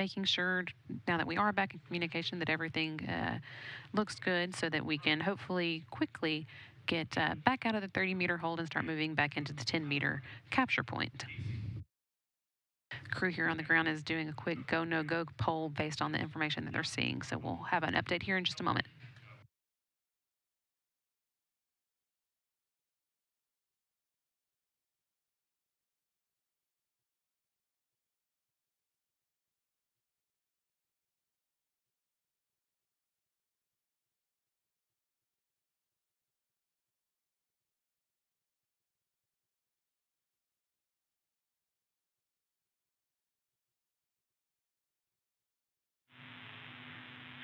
making sure now that we are back in communication that everything looks good so that we can hopefully quickly get back out of the 30-meter hold and start moving back into the 10-meter capture point. Crew here on the ground is doing a quick go, no go poll based on the information that they're seeing. So we'll have an update here in just a moment.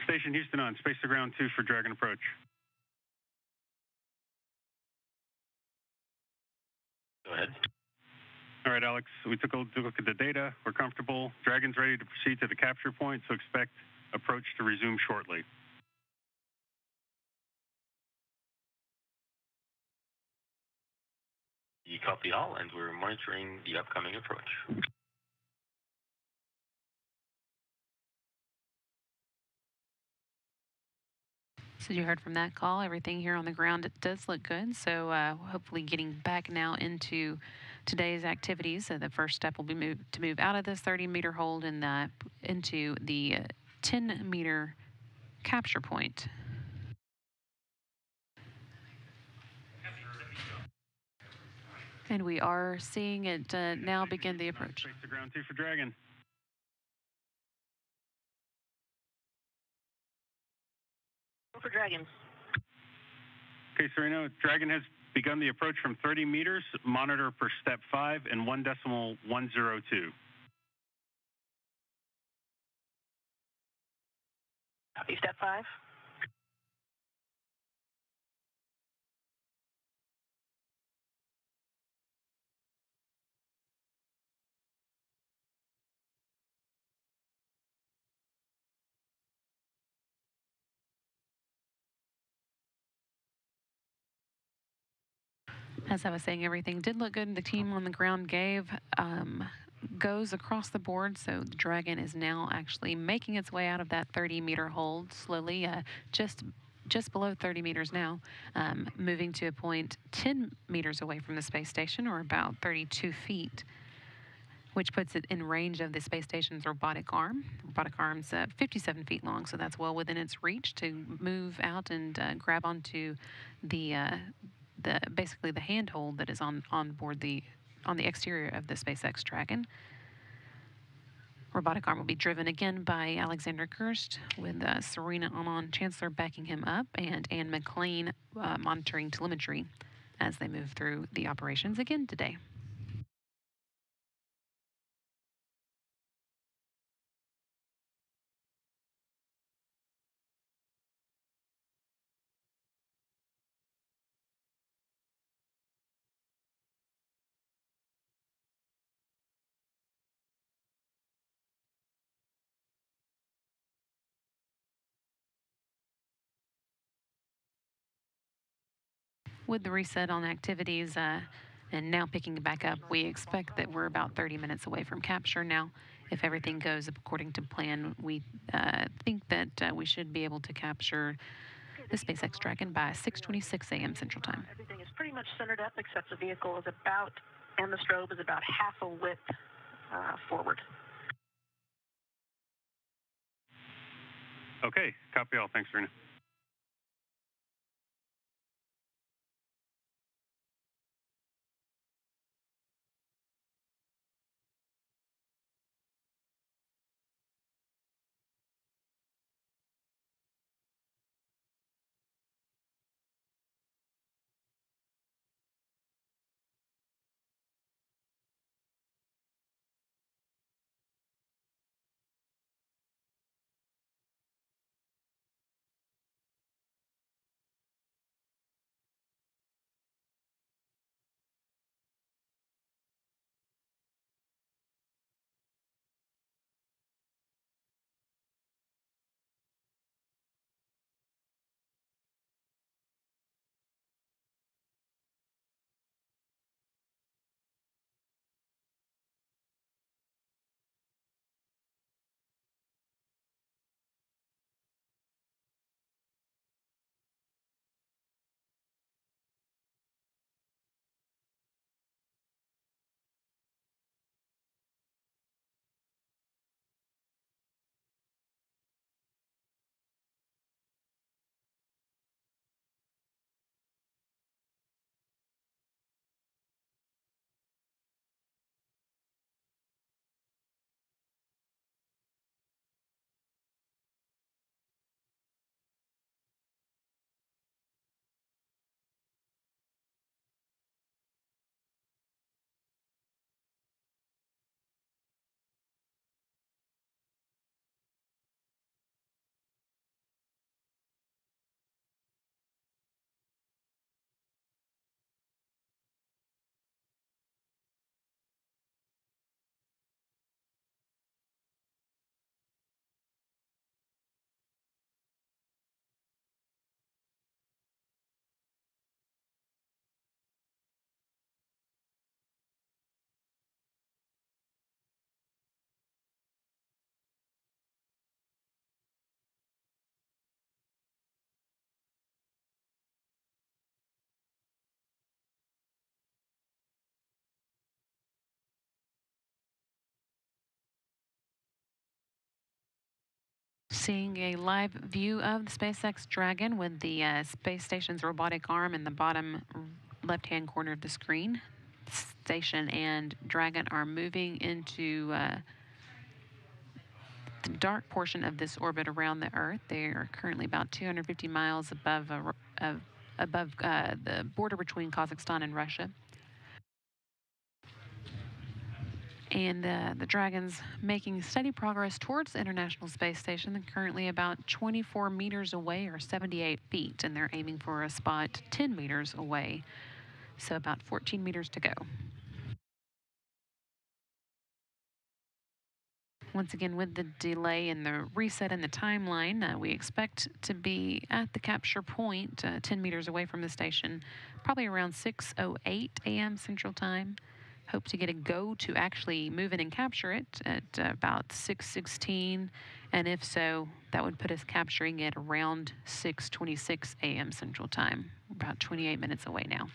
Station Houston on, space to ground 2 for Dragon approach. Go ahead. All right, Alex, we took a look at the data. We're comfortable. Dragon's ready to proceed to the capture point, so expect approach to resume shortly. You copy all, and we're monitoring the upcoming approach. So you heard from that call, everything here on the ground, it does look good. So hopefully getting back now into today's activities. So the first step will be to move out of this 30-meter hold and into the 10-meter capture point. And we are seeing it now begin the approach. Space to ground 2 for Dragon. For Dragon. Okay, Sereno, Dragon has begun the approach from 30 meters. Monitor for step 5 and 1.102. Copy step 5. As I was saying, everything did look good. The team on the ground gave goes across the board. So the Dragon is now actually making its way out of that 30-meter hold slowly, just below 30 meters now, moving to a point 10 meters away from the space station, or about 32 feet, which puts it in range of the space station's robotic arm. Robotic arm's 57 feet long, so that's well within its reach to move out and grab onto the basically the handhold that is on board on the exterior of the SpaceX Dragon. Robotic arm will be driven again by Alexander Kirst, with Serena Amon Chancellor backing him up, and Anne McLean monitoring telemetry as they move through the operations again today. With the reset on activities and now picking back up, we expect that we're about 30 minutes away from capture now. If everything goes according to plan, we think that we should be able to capture the SpaceX Dragon by 6:26 a.m. Central Time. Everything is pretty much centered up, except the vehicle is about, and the strobe is about half a width forward. Okay, copy all. Thanks, Serena. Seeing a live view of the SpaceX Dragon with the space station's robotic arm in the bottom left-hand corner of the screen. Station and Dragon are moving into the dark portion of this orbit around the Earth. They are currently about 250 miles above the border between Kazakhstan and Russia. And the Dragon's making steady progress towards the International Space Station. They're currently about 24 meters away, or 78 feet, and they're aiming for a spot 10 meters away, so about 14 meters to go. Once again, with the delay and the reset in the timeline, we expect to be at the capture point 10 meters away from the station, probably around 6:08 a.m. Central Time. Hope to get a go to actually move in and capture it at about 6:16, and if so, that would put us capturing it around 6:26 a.m. Central Time, about 28 minutes away now.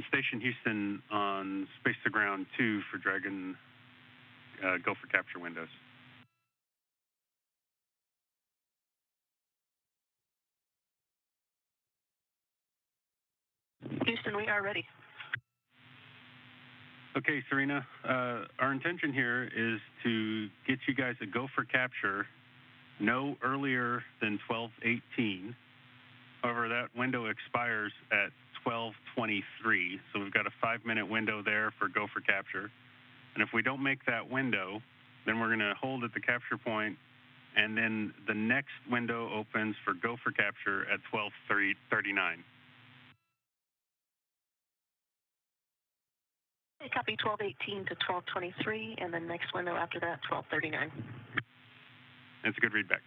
Station Houston on Space to Ground 2 for Dragon go for capture windows. Houston, we are ready. Okay, Serena, our intention here is to get you guys a go for capture no earlier than 12:18. However, that window expires at 12:23, so we've got a 5-minute window there for go for capture. And if we don't make that window, then we're going to hold at the capture point, and then the next window opens for go for capture at 12:39. Copy 12:18 to 12:23, and the next window after that, 12:39. That's a good readback.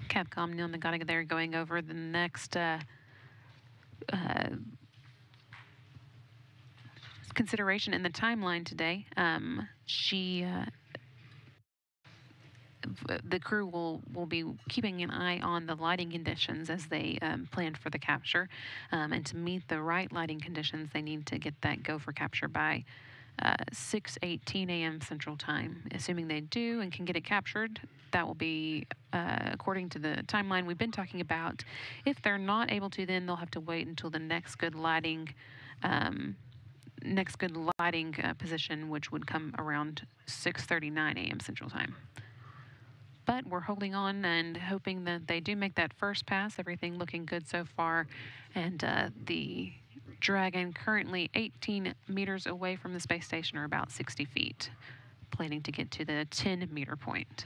Capcom Neil Nagata there going over the next consideration in the timeline today. the crew will be keeping an eye on the lighting conditions as they plan for the capture. And to meet the right lighting conditions, they need to get that go for capture by 6:18 a.m. Central Time. Assuming they do and can get it captured, that will be according to the timeline we've been talking about. If they're not able to, then they'll have to wait until the next good lighting position, which would come around 6:39 a.m. Central Time. But we're holding on and hoping that they do make that first pass. Everything looking good so far. And the Dragon currently 18 meters away from the space station, or about 60 feet, planning to get to the 10-meter point.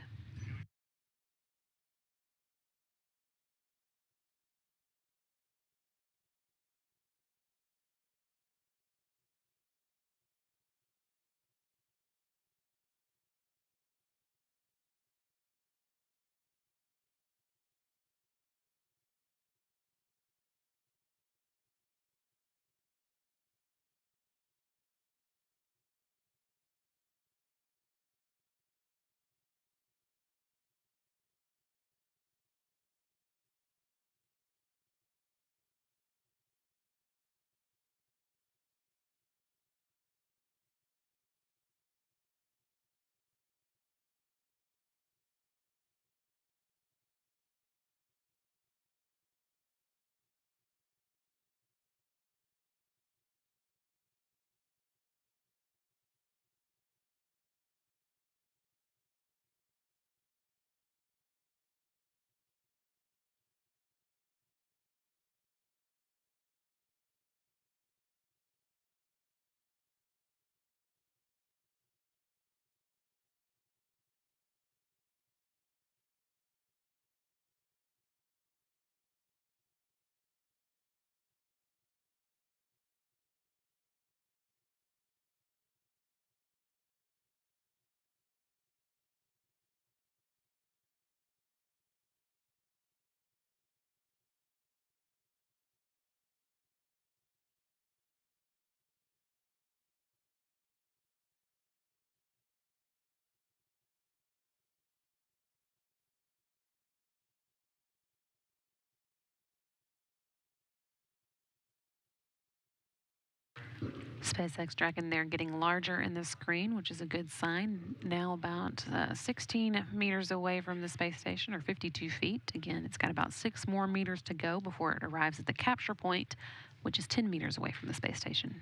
SpaceX Dragon there getting larger in the screen, which is a good sign. Now about 16 meters away from the space station, or 52 feet. Again, it's got about 6 more meters to go before it arrives at the capture point, which is 10 meters away from the space station.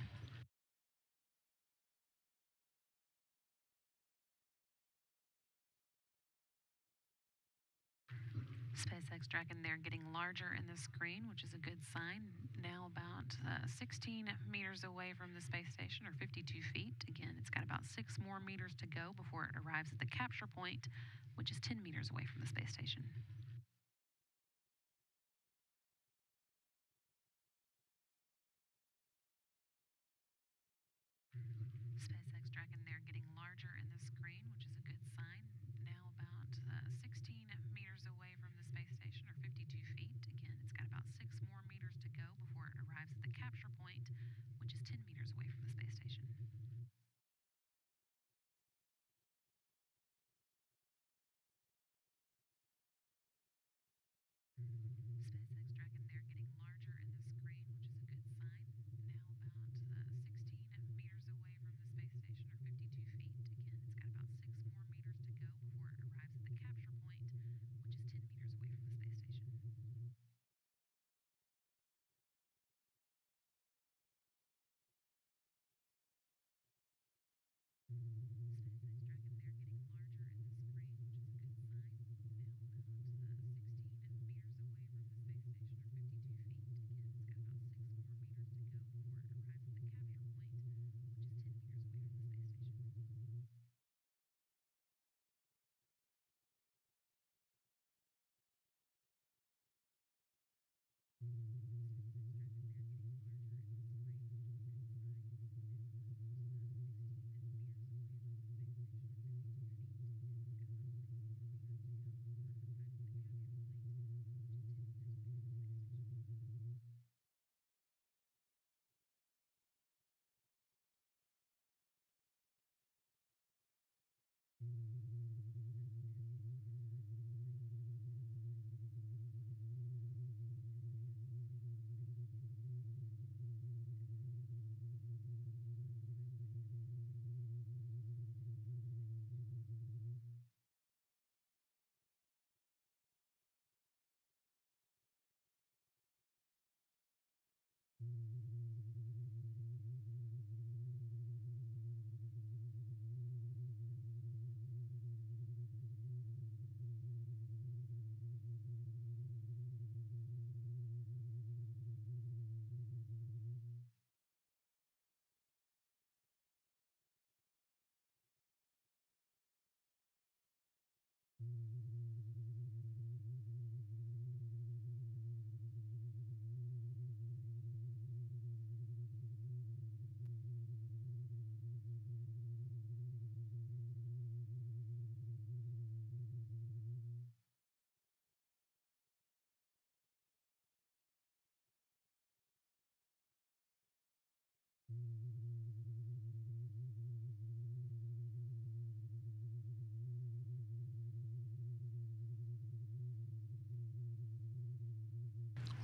SpaceX Dragon there getting larger in the screen, which is a good sign. Now about 16 meters away from the space station, or 52 feet. Again, it's got about 6 more meters to go before it arrives at the capture point, which is 10 meters away from the space station. SpaceX Dragon there getting larger in the screen, which is a good sign. Now about 16 meters away from the space station, or 52 feet. Again, it's got about 6 more meters to go before it arrives at the capture point, which is 10 meters away from the space station. SpaceX Dragon there getting larger in the screen, which is a good sign. Now about 16 meters away from the space station, or 52 feet. Again, it's got about 6 more meters to go before it arrives at the capture point, which is 10 meters away from the space station.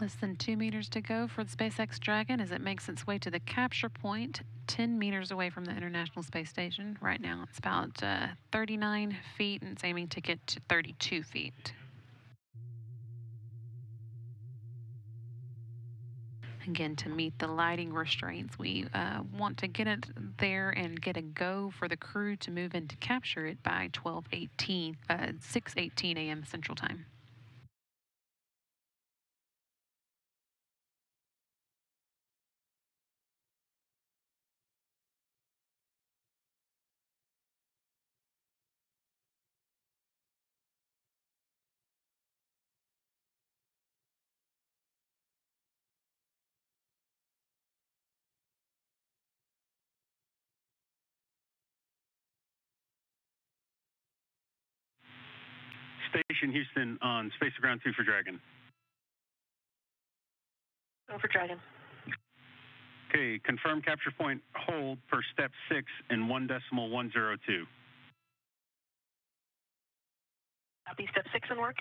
Less than 2 meters to go for the SpaceX Dragon as it makes its way to the capture point 10 meters away from the International Space Station. Right now it's about 39 feet and it's aiming to get to 32 feet. Again, to meet the lighting restraints, we want to get it there and get a go for the crew to move in to capture it by 6:18 a.m. Central Time. Station Houston on Space to Ground 2 for Dragon. Go for Dragon. Okay, confirm capture point hold per step 6 in 1.102. Copy step 6 in work.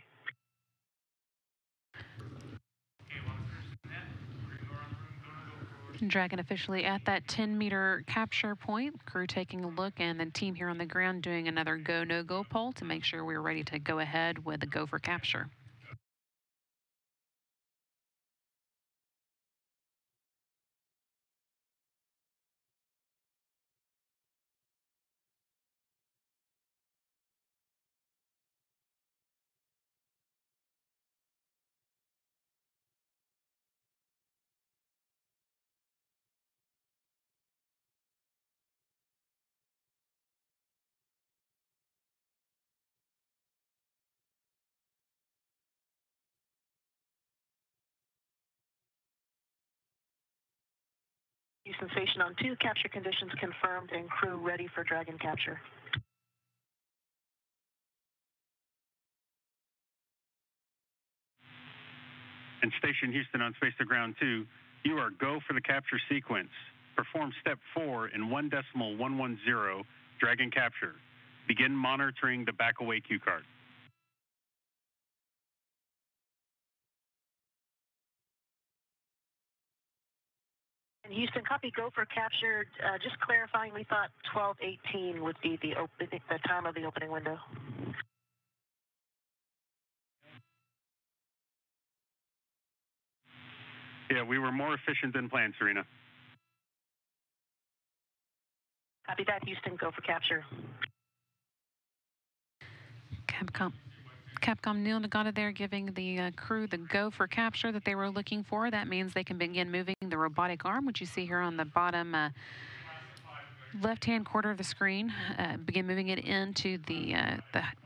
Dragon officially at that 10-meter capture point. Crew taking a look, and the team here on the ground doing another go, no-go poll to make sure we're ready to go ahead with the go for capture. Houston Station on 2, capture conditions confirmed and crew ready for Dragon capture. And Station Houston on Space to Ground 2, you are go for the capture sequence. Perform step 4 in 1.110 Dragon capture. Begin monitoring the back away cue card. And Houston, copy go for capture. Just clarifying, we thought 12:18 would be the time of the opening window. Yeah, we were more efficient than planned, Serena. Copy that, Houston. Go for capture. Capcom Neil Nagata there giving the crew the go for capture that they were looking for. That means they can begin moving the robotic arm, which you see here on the bottom left-hand corner of the screen. Begin moving it into the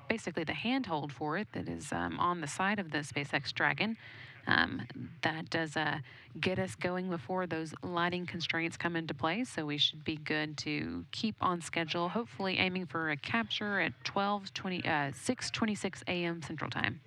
basically the handhold for it that is on the side of the SpaceX Dragon. That does get us going before those lighting constraints come into play, so we should be good to keep on schedule, hopefully aiming for a capture at 6:26 a.m. Central Time.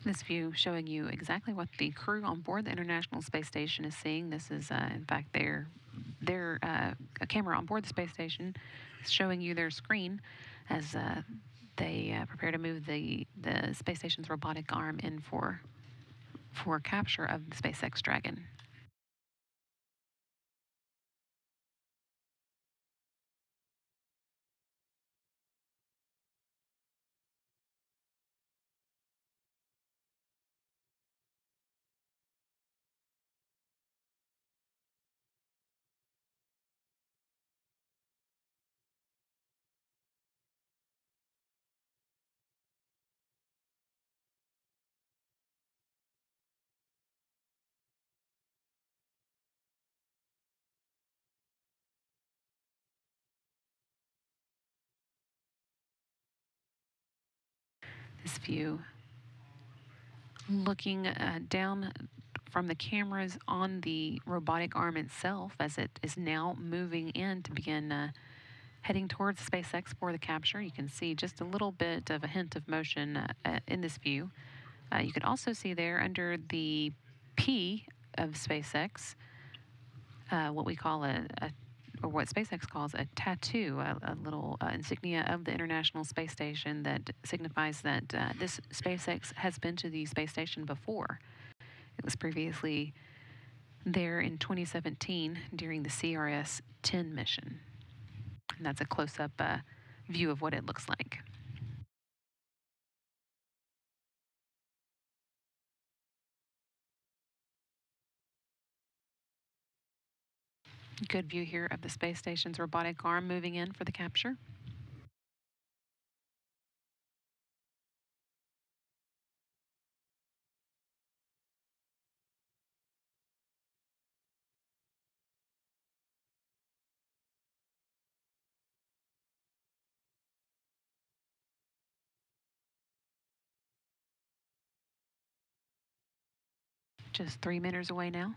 This view showing you exactly what the crew on board the International Space Station is seeing. This is, in fact, a camera on board the space station showing you their screen as they prepare to move the space station's robotic arm in for capture of the SpaceX Dragon. This view looking down from the cameras on the robotic arm itself as it is now moving in to begin heading towards SpaceX for the capture. You can see just a little bit of a hint of motion in this view. You can also see there under the P of SpaceX what we call or what SpaceX calls a tattoo, a little insignia of the International Space Station that signifies that this SpaceX has been to the space station before. It was previously there in 2017 during the CRS-10 mission. And that's a close-up view of what it looks like. Good view here of the space station's robotic arm moving in for the capture. Just 3 meters away now.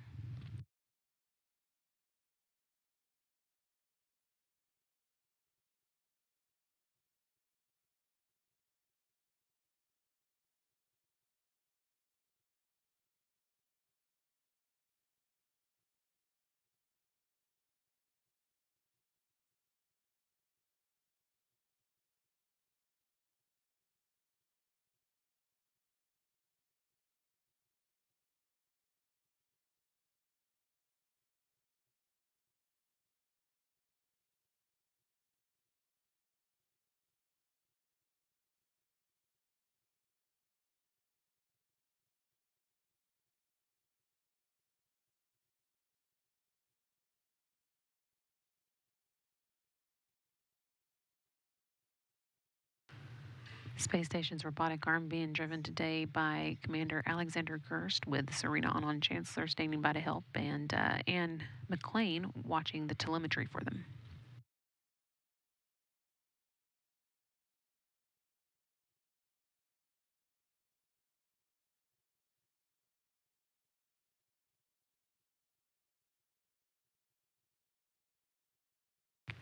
Space Station's robotic arm being driven today by Commander Alexander Gerst with Serena Anand Chancellor standing by to help and Anne McLean watching the telemetry for them.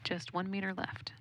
Just 1 meter left.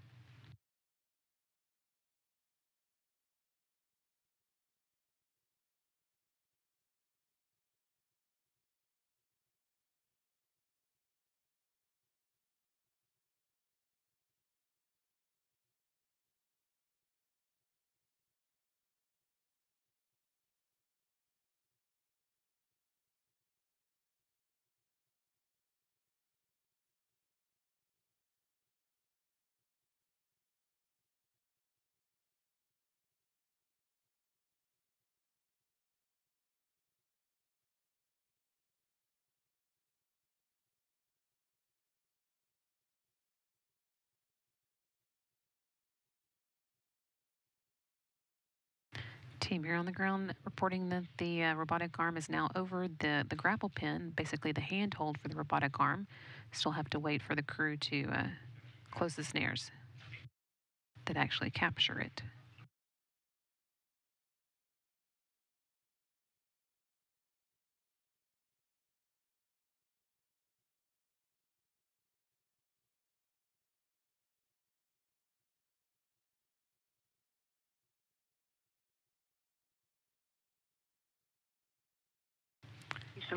Team here on the ground reporting that the robotic arm is now over the grapple pin, basically the handhold for the robotic arm. Still have to wait for the crew to close the snares that actually capture it.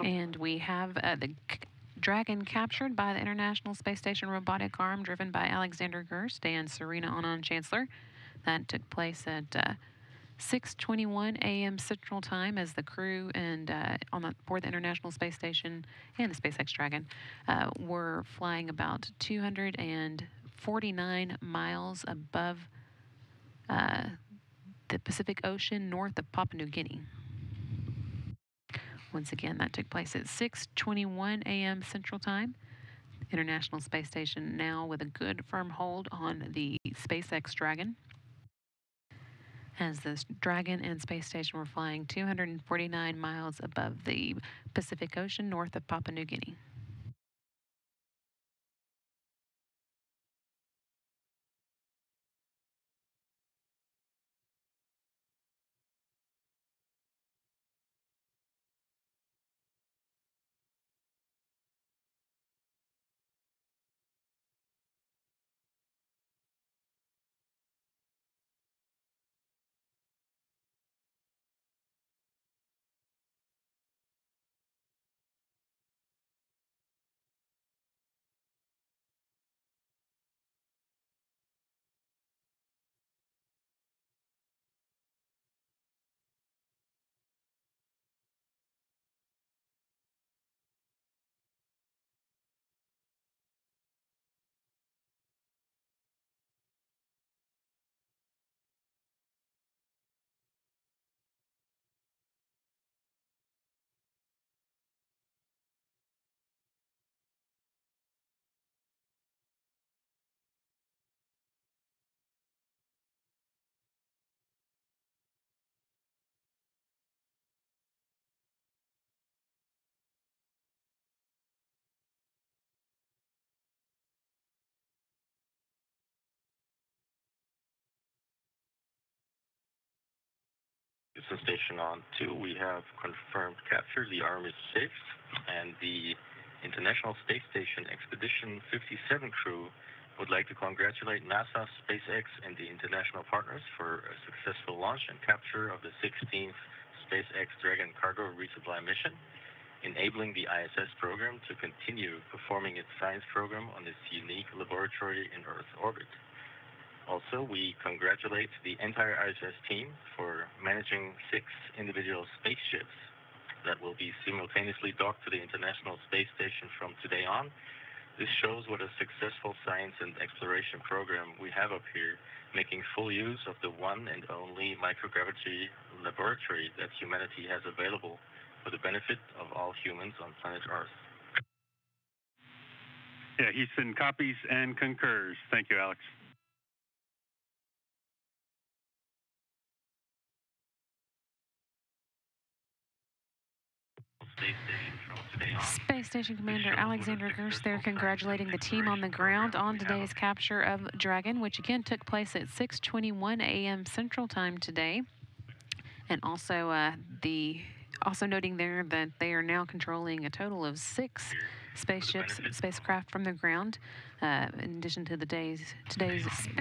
And we have the Dragon captured by the International Space Station robotic arm driven by Alexander Gerst and Serena Anand Chancellor. That took place at 6:21 a.m. Central Time as the crew and aboard the International Space Station and the SpaceX Dragon were flying about 249 miles above the Pacific Ocean north of Papua New Guinea. Once again, that took place at 6:21 a.m. Central Time. International Space Station now with a good firm hold on the SpaceX Dragon. As the Dragon and Space Station were flying 249 miles above the Pacific Ocean north of Papua New Guinea. Houston Station on 2, we have confirmed capture. The arm is safe, and the International Space Station Expedition 57 crew would like to congratulate NASA, SpaceX, and the international partners for a successful launch and capture of the 16th SpaceX Dragon cargo resupply mission, enabling the ISS program to continue performing its science program on this unique laboratory in Earth orbit. Also, we congratulate the entire ISS team for managing 6 individual spaceships that will be simultaneously docked to the International Space Station from today on. This shows what a successful science and exploration program we have up here, making full use of the one and only microgravity laboratory that humanity has available for the benefit of all humans on planet Earth. Yeah, Houston copies and concurs. Thank you, Alex. Space Station Commander Alexander Gerst there congratulating the team on the ground on today's capture of Dragon, which again took place at 6:21 a.m. Central Time today. And also also noting there that they are now controlling a total of 6 spacecraft from the ground. In addition to today's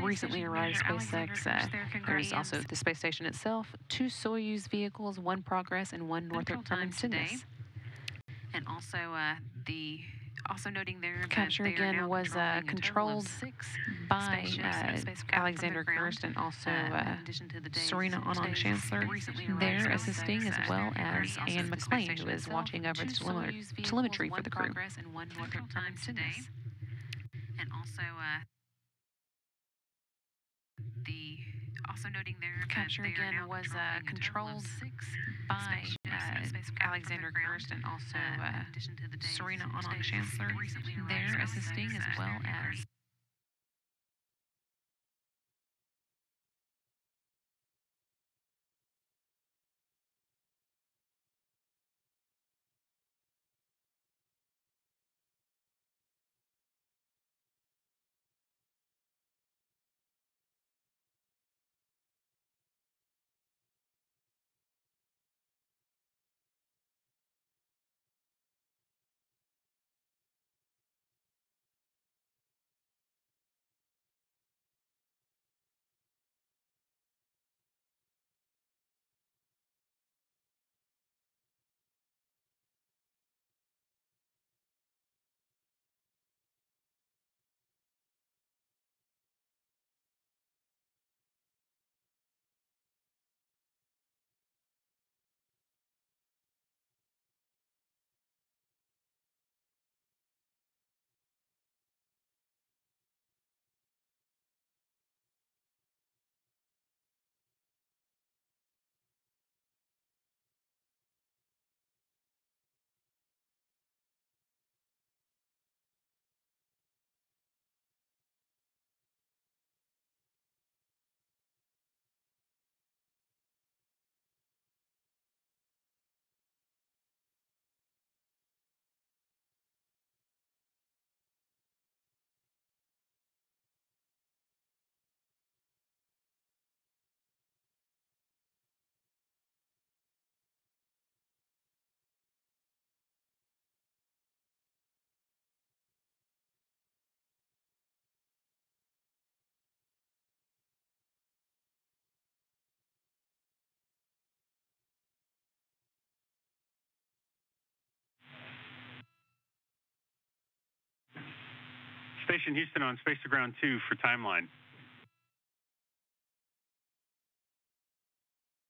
recently arrived SpaceX, there's also the space station itself, 2 Soyuz vehicles, 1 Progress and 1 Northrop Grumman Cygnus. And also noting there that capture again was controlled by Alexander Gerst and also Serena Anand Chancellor there assisting, as well as Anne McLean, who is watching over the telemetry for the crew. And also noting there capture again was controlled by Alexander Gerst and also Serena Anand Chancellor there assisting, as well as Station Houston on Space to Ground 2 for timeline.